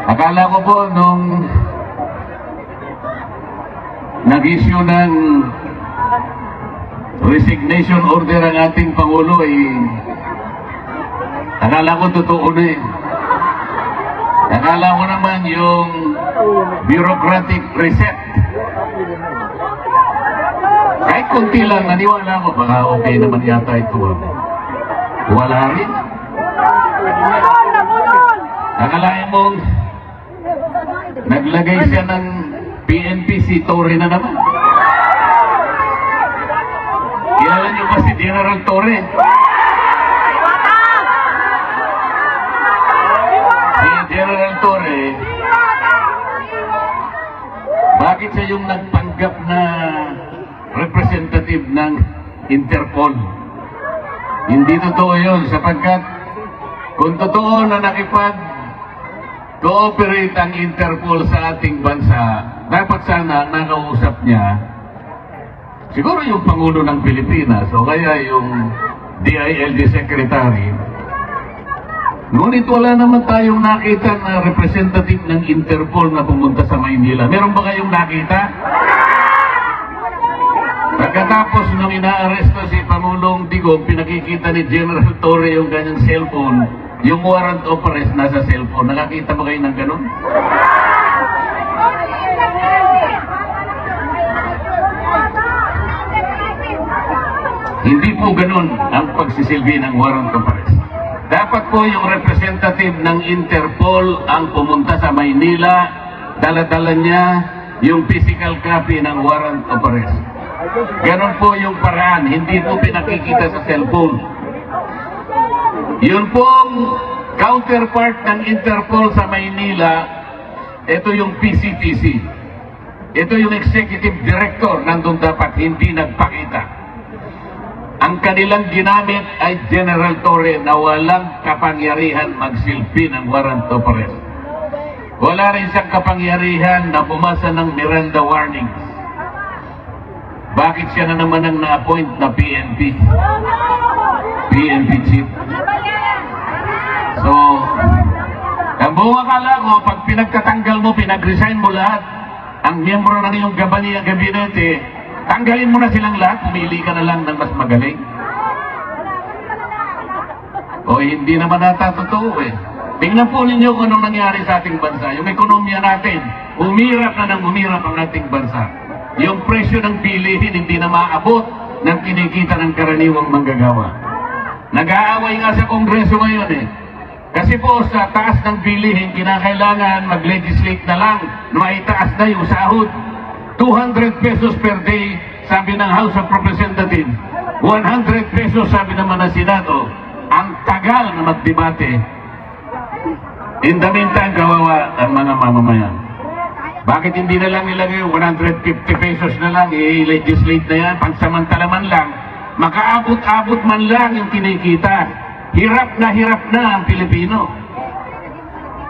Akala ko po nung nag-issue ng resignation order ang ating Pangulo akala ko totoo na eh. Akala ko naman yung bureaucratic reset. Kahit kunti lang, naniwala ko, baka okay naman yata ito. Wala rin. Akalain mong naglagay siya ng PNP si Torre na naman. Kilala niyo ba si General Torre? Si General Torre, bakit siya yung nagpanggap na representative ng Interpol? Hindi totoo yun, sapagkat kung totoo na nakipag-cooperate ang Interpol sa ating bansa, dapat sana nakausap niya siguro yung Pangulo ng Pilipinas o kaya yung DILG Secretary. Ngunit wala naman tayong nakita na representative ng Interpol na pumunta sa Maynila. Meron ba kayong nakita? Pagkatapos nung inaaresto si Pangulong Digong, pinakikita ni General Torre yung kanyang cellphone, yung warrant of arrest nasa cellphone. Nakakita ba kayo ng ganun? Hindi po ganun ang pagsisilbi ng warrant of arrest. Dapat po yung representative ng Interpol ang pumunta sa Maynila, dala-dala niya yung physical copy ng warrant of arrest. Ganon po yung paraan, hindi po pinakikita sa cellphone. Yun pong counterpart ng Interpol sa Maynila, ito yung PCTC. Ito yung executive director, nandun dapat hindi nagpakita. Ang kanilang ginamit ay General Torre na walang kapangyarihan magsilbi ng warrant of arrest. Wala rin siyang kapangyarihan na bumasa ng Miranda warnings. Bakit siya na naman ang na-appoint na PNP chief? So, ang buong akala ko, pag pinagkatanggal mo, pinag-resign mo lahat, ang miyembro ng iyong gabinete, tanggalin mo na silang lahat, pumili ka na lang ng mas magaling. O hindi naman nata totoo eh. Tingnan po ninyo kung anong nangyari sa ating bansa. Yung ekonomiya natin, umirap na ng umirap ang ating bansa. Yung presyo ng bilihin hindi na maabot ng kinikita ng karaniwang manggagawa. Nag-aaway nga sa Kongreso ngayon eh. Kasi po sa taas ng bilihin, kinakailangan mag-legislate na lang na maitaas na yung sahod. 200 pesos per day, sabi ng House of Representatives. 100 pesos, sabi naman ng Senado. Ang tagal na magdebate. In the meantime, kawawa ang mga mamamayan. Bakit hindi na lang nilagay 150 pesos na lang, i-legislate na yan, pansamantala man lang, makaabot-abot man lang yung kinikita. Hirap na ang Pilipino.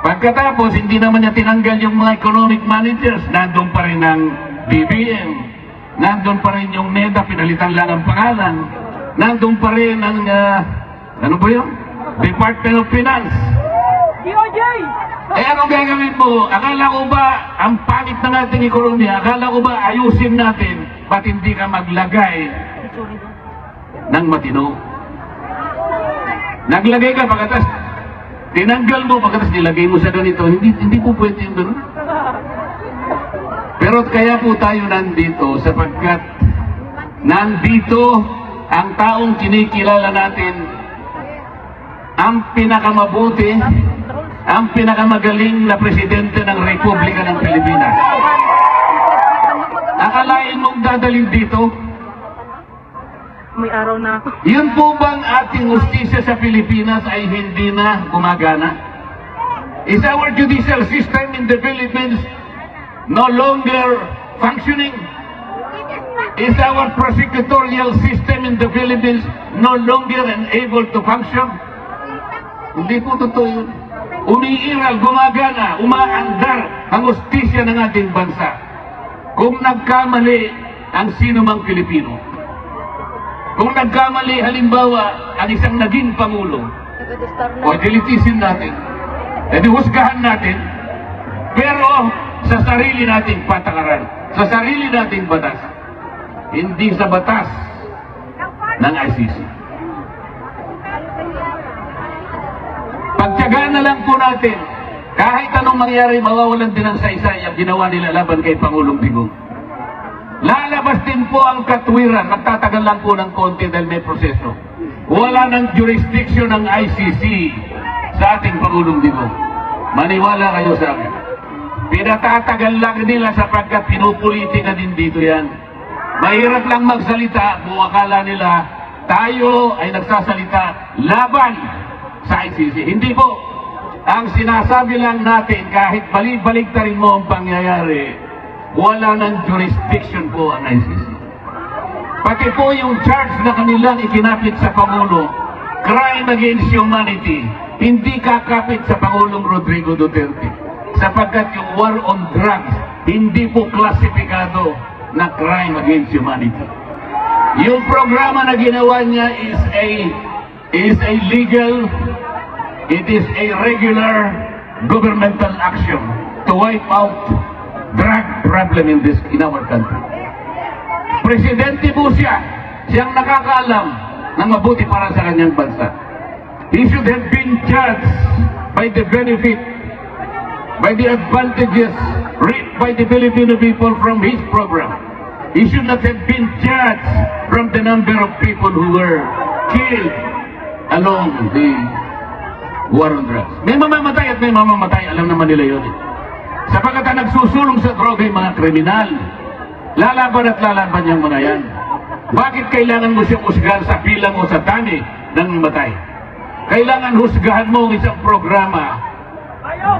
Pagkatapos, hindi naman niya tinanggal yung mga economic managers, nandun pa rin ang BBM, nandun pa rin yung NEDA, pinalitan lang ang pangalan, nandun pa rin ang, ano ba yun? Department of Finance. DOJ! Eh anong gagawin mo? Akala ko ba ang pangit ng ating ekonomiya? Akala ko ba ayusin natin? Ba't hindi ka maglagay ng matino? Naglagay ka pagkatas, tinanggal mo pagkatas nilagay mo sa ganito. Hindi po pwede yung gano'n. Pero kaya po tayo nandito sapagkat nandito ang taong kinikilala natin ang pinakamabuti, ang pinakamagaling na presidente ng Republika ng Pilipinas. Akalain mong dadalhin dito? May araw na ako. Yun po bang ating justisya sa Pilipinas ay hindi na gumagana? Is our judicial system in the Philippines no longer functioning? Is our prosecutorial system in the Philippines no longer able to function? Hindi po totoo yun. Umiiral, gumagana, umaandar ang justisya ng ating bansa. Kung nagkamali ang sino mang Pilipino, kung nagkamali halimbawa ang isang naging Pangulo, o dilitisin natin, husgahan natin, Pero sa sarili nating patakaran, sa sarili nating batas, hindi sa batas ng ICC. Pagtiyagaan na lang po natin, kahit anong mangyari, mawawalan din ng saysay ang ginawa nila laban kay Pangulong Digong. Lalabas din po ang katwiran, magtatagal lang po ng konti dahil may proseso. Wala ng jurisdiction ng ICC sa ating Pangulong Digong. Maniwala kayo sa akin. Pinatatagal lang nila sapagkat pinupolitika din dito yan. Mahirap lang magsalita kung akala nila tayo ay nagsasalita laban sa ICC. Hindi po. Ang sinasabi lang natin, kahit balik-baliktarin mo ang pangyayari, wala ng jurisdiction po ang ICC. Pati po yung charge na kanilang ikinapit sa Pangulo, crime against humanity, hindi kakapit sa Pangulong Rodrigo Duterte. Sapagkat yung war on drugs, hindi po klasifikado na crime against humanity. Yung programa na ginawa niya is a legal, it is a regular governmental action to wipe out drug problem in our country. Presidente po siya, siyang nakakaalam ng mabuti para sa kanyang bansa. He should have been judged by the benefit, by the advantages reaped by the Filipino people from his program. He should not have been judged from the number of people who were killed along the war on drugs. May mamamatay at may mamamatay, alam naman nila yun. Sapagkat ang nagsusulong sa droga yung mga kriminal, lalaban at lalaban yung mga yan. Bakit kailangan mo siyang husgahan sa bilang o sa dami ng matay? Kailangan husgahan mo ang isang programa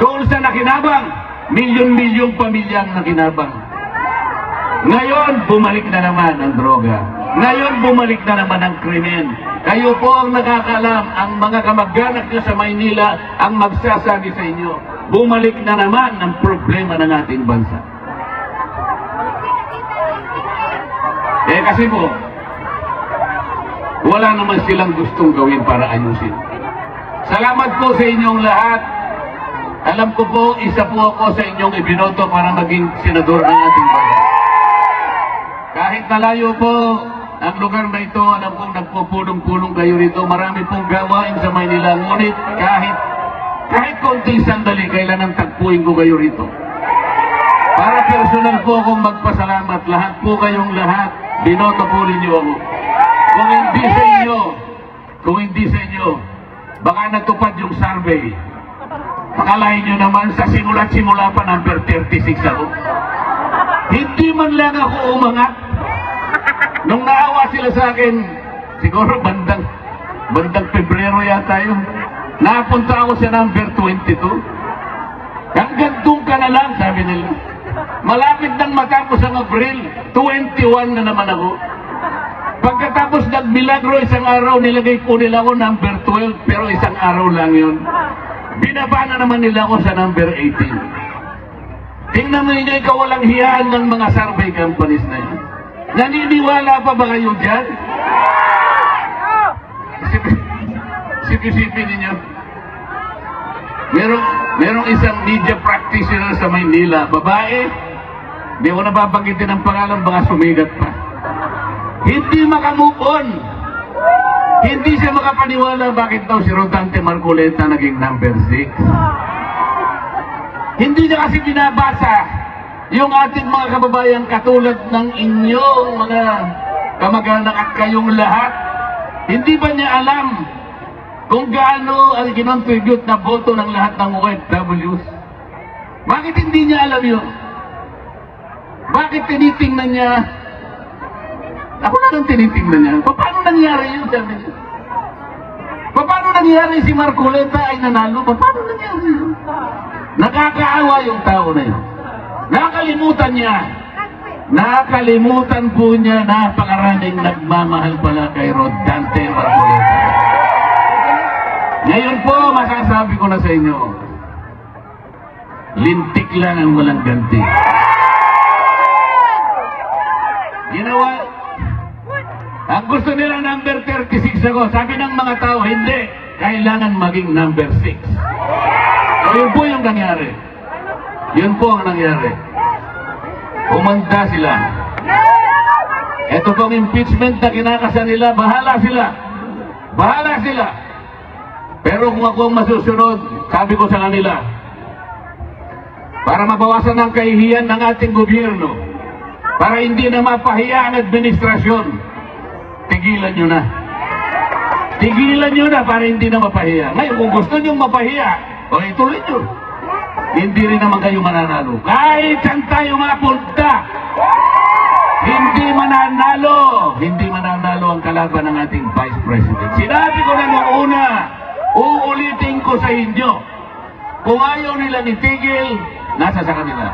doon sa nakinabang, milyon-milyong pamilyang nakinabang. Ngayon, bumalik na naman ang droga. Ngayon, bumalik na naman ang krimen. Kayo po ang nakakaalam, ang mga kamag-anak nyo sa Maynila ang magsasabi sa inyo, bumalik na naman ang problema ng ating bansa. Kasi po, wala naman silang gustong gawin para ayusin. Salamat po sa inyong lahat. Alam ko po, isa po ako sa inyong ibinoto para maging senador ng ating bansa. Kahit nalayo po ang lugar na ito, alam kong nagpupulong-pulong kayo rito. Marami pong gawain sa Maynila. Ngunit kahit konting sandali, kailangan tagpuin ko kayo rito. Para personal po akong magpasalamat. Lahat po kayong lahat, binoto po ninyo ako. Kung hindi sa inyo, baka natupad yung survey. Pakalain nyo naman, sa simula pa, number 36 ako. Hindi man lang ako umangat. Nung naawa sila sa akin, siguro bandang Pebrero yata yun, napunta ako sa number 22. Hanggang doon ka na lang, sabi nila. Malapit nang matapos ang Abril, 21 na naman ako. Pagkatapos nagmilagro isang araw, nilagay po nila ako number 12, pero isang araw lang yun. Binaba na naman nila ako sa number 18. Tingnan mo ninyo, ikaw walang hiyaan ng mga survey companies na yun. Naniniwala pa ba kayo dyan? Sipin ninyo. Merong isang media practitioner sa Maynila, babae, di ko nababanggitin ang pangalan, baka sumigat pa. Hindi makamove on. Hindi siya makapaniwala bakit daw si Rodante Marcoleta naging number 6. Hindi niya kasi binabasa yung ating mga kababayan katulad ng inyong mga kamag-anak at kayong lahat. Hindi ba niya alam kung gaano ang kinontribute na boto ng lahat ng OFWs? Bakit hindi niya alam yun? Bakit tinitingnan niya? Ako na lang tinitingnan niya. Paano nangyari yun? Sabi niya. Paano nangyari si Marcoleta ay nanalo? Paano nangyari yun? Nakakaawa yung tao na yun. Nakalimutan niya. Nakalimutan po niya na pakaraming nagmamahal pala kay Rodante Marcoleta. Ngayon po, masasabi ko na sa inyo, lintik lang ang walang ganti. Ginawa, ang gusto nila number 36 ako. Sabi ng mga tao, hindi. Kailangan maging number 6. So yun po yung nangyari. Yun po ang nangyari. Umanda sila. Ito pong impeachment na kinakasa nila, bahala sila. Bahala sila. Pero kung ako ang masusunod, sabi ko sa kanila, para mabawasan ang kahihiyan ng ating gobyerno, para hindi na mapahiya ang administrasyon, tigilan nyo na. Tigilan nyo na para hindi na mapahiya. Ngayon, kung gusto nyo mapahiya, o ituloy nyo. Hindi rin naman kayo mananalo. Kahit saan tayo mapunta, hindi mananalo. Hindi mananalo ang kalaban ng ating Vice President. Sinabi ko na noong una, uulitin ko sa inyo, kung ayaw nilang itigil, nasa sa kanila.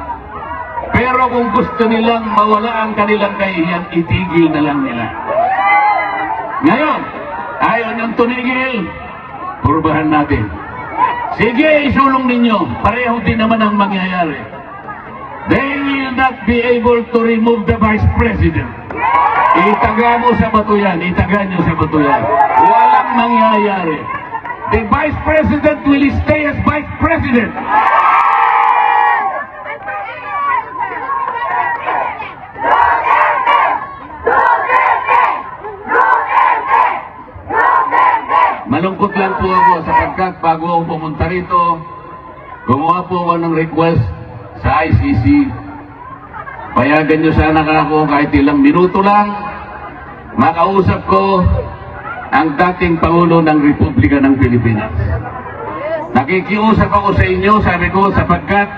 Pero kung gusto nilang mawala ang kanilang kahihiyan, itigil na lang nila. Ngayon, ayaw niyang tumigil, purbahan natin. Sige, isulong ninyo. Pareho din naman ang mangyayari. They will not be able to remove the Vice President. Itaga mo sa bato yan. Itaga nyo sa bato yan. Walang mangyayari. The Vice President will stay as Vice President. Malungkot lang po ako sapagkat bago ako pumunta rito, gumawa po ako ng request sa ICC. Payagan nyo sana ako kahit ilang minuto lang, makausap ko ang dating Pangulo ng Republika ng Pilipinas. Nakikiusap ako sa inyo, sabi ko, sapagkat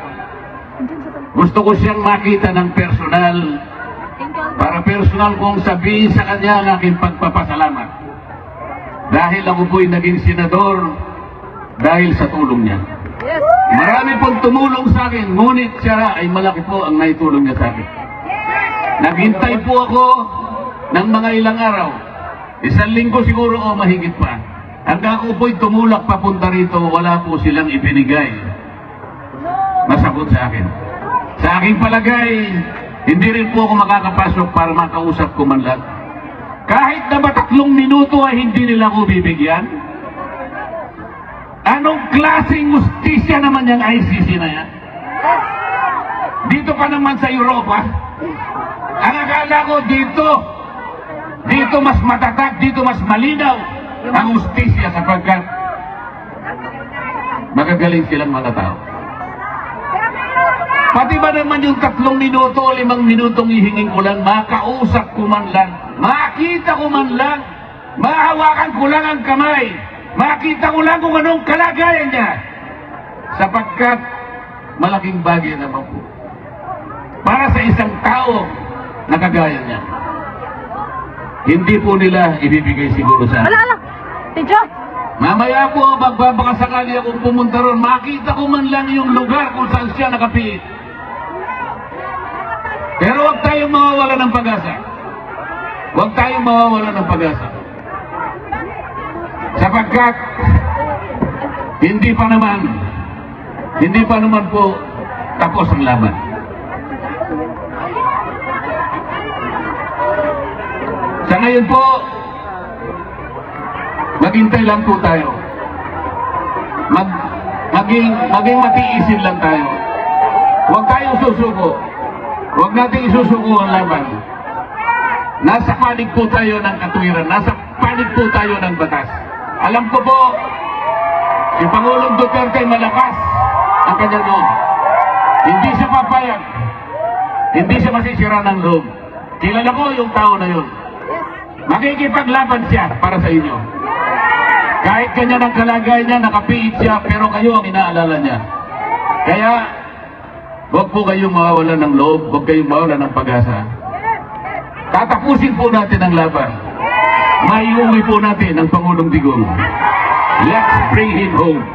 gusto ko siyang makita ng personal, para personal kong sabihin sa kanya ang aking pagpapasalamat. Dahil ako po'y naging senador dahil sa tulong niya. Marami pong tumulong sa akin, ngunit siya ay malaki po ang naitulong niya sa akin. Naghintay po ako ng mga ilang araw. 1 linggo siguro o mahigit pa. Hanggang ako po'y tumulak papunta rito, wala po silang ibinigay na sagot sa akin. Sa aking palagay, hindi rin po ako makakapasok para makausap ko man lang. Kahit na ba 3 minuto ay hindi nila ako bibigyan? Anong klaseng justisya naman yung ICC na yan? Dito pa naman sa Europa. Ang akala ko dito mas matatag, dito mas malinaw ang justisya sapagkat magagaling silang mga tao. Pati ba naman yung 3 minuto o 5 minutong ihingin ko lang, makausap ko man lang, makita ko man lang, mahawakan ko lang ang kamay, makita ko lang kung anong kalagayan niya. Sapagkat malaking bagay naman po para sa isang tao na kagaya niya. Hindi po nila ibibigay siguro sa akin. Wala. Tidyo. Mamaya po, magbabakasakali akong pumunta ron, makita ko man lang yung lugar kung saan siya nakapiit. Pero huwag tayong mawawala ng pag-asa. Huwag tayong mawawala ng pag-asa. Sapagkat, hindi pa naman po tapos ang laban. Sa ngayon po, maghintay lang po tayo. Maging matiisin lang tayo. Huwag tayong susuko. Huwag natin isusuko ang laban. Nasa panig po tayo ng katuwiran. Nasa panig po tayo ng batas. Alam ko po, si Pangulong Duterte malakas ang kanyang loob. Hindi siya papayag. Hindi siya masisira ng loob. Kilala ko yung tao na yun. Makikipaglaban siya para sa inyo. Kahit kanya ng kalagayan niya, nakapiit siya, pero kayo ang inaalala niya. Kaya, huwag po kayong mawawalan ng loob, huwag kayong mawawalan ng pag-asa. Tatapusin po natin ang laban. Maiuwi po natin ang Pangulong Digong. Let's bring him home.